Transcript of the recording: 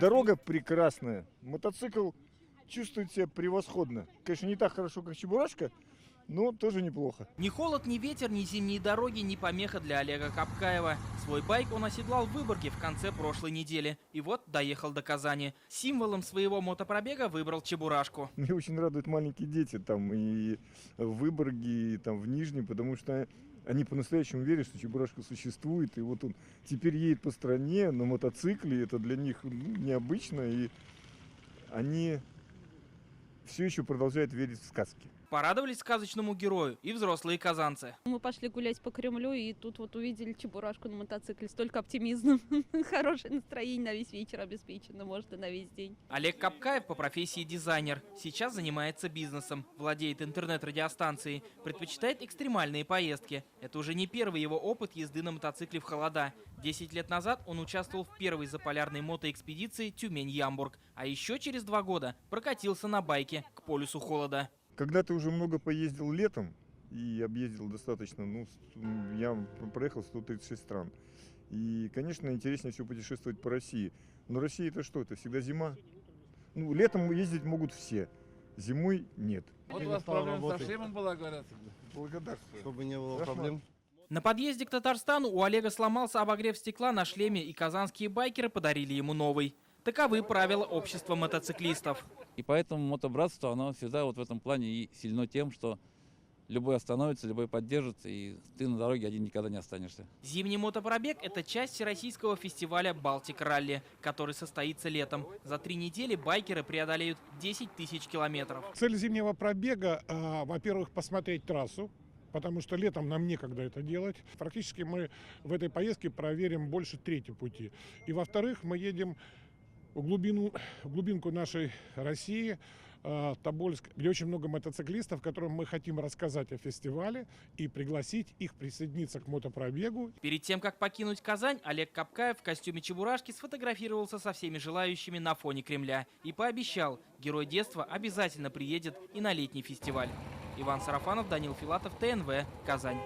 Дорога прекрасная, мотоцикл чувствует себя превосходно. Конечно, не так хорошо, как Чебурашка, но тоже неплохо. Ни холод, ни ветер, ни зимние дороги не помеха для Олега Капкаева. Свой байк он оседлал в Выборге в конце прошлой недели. И вот доехал до Казани. Символом своего мотопробега выбрал Чебурашку. Мне очень радуют маленькие дети там и в Выборге, и там в Нижнем, потому что они по-настоящему верят, что Чебурашка существует. И вот он теперь едет по стране на мотоцикле. Это для них необычно. И они все еще продолжают верить в сказки. Порадовались сказочному герою и взрослые казанцы. Мы пошли гулять по Кремлю и тут вот увидели Чебурашку на мотоцикле. Столько оптимизма, хорошее настроение на весь вечер обеспечено, может и на весь день. Олег Капкаев по профессии дизайнер. Сейчас занимается бизнесом, владеет интернет-радиостанцией, предпочитает экстремальные поездки. Это уже не первый его опыт езды на мотоцикле в холода. 10 лет назад он участвовал в первой заполярной мотоэкспедиции Тюмень-Ямбург. А еще через 2 года прокатился на байке к полюсу холода. Когда ты уже много поездил летом и объездил достаточно, я проехал 136 стран. И, конечно, интереснее всего путешествовать по России. Но Россия это что? Это всегда зима. Летом ездить могут все, зимой нет. Вот у вас проблема со шлемом была, говорят. Благодарствую. Чтобы не было проблем. На подъезде к Татарстану у Олега сломался обогрев стекла на шлеме, и казанские байкеры подарили ему новый. Таковы правила общества мотоциклистов. И поэтому мотобратство, оно всегда вот в этом плане и сильно тем, что любой остановится, любой поддержит, и ты на дороге один никогда не останешься. Зимний мотопробег – это часть всероссийского фестиваля «Балтик Ралли», который состоится летом. За 3 недели байкеры преодолеют 10 тысяч километров. Цель зимнего пробега, во-первых, посмотреть трассу, потому что летом нам некогда это делать. Практически мы в этой поездке проверим больше трети пути. И во-вторых, мы едем в глубинку нашей России, Тобольск, где очень много мотоциклистов, которым мы хотим рассказать о фестивале и пригласить их присоединиться к мотопробегу. Перед тем, как покинуть Казань, Олег Капкаев в костюме Чебурашки сфотографировался со всеми желающими на фоне Кремля и пообещал, герой детства обязательно приедет и на летний фестиваль. Иван Сарафанов, Данил Филатов, ТНВ, Казань.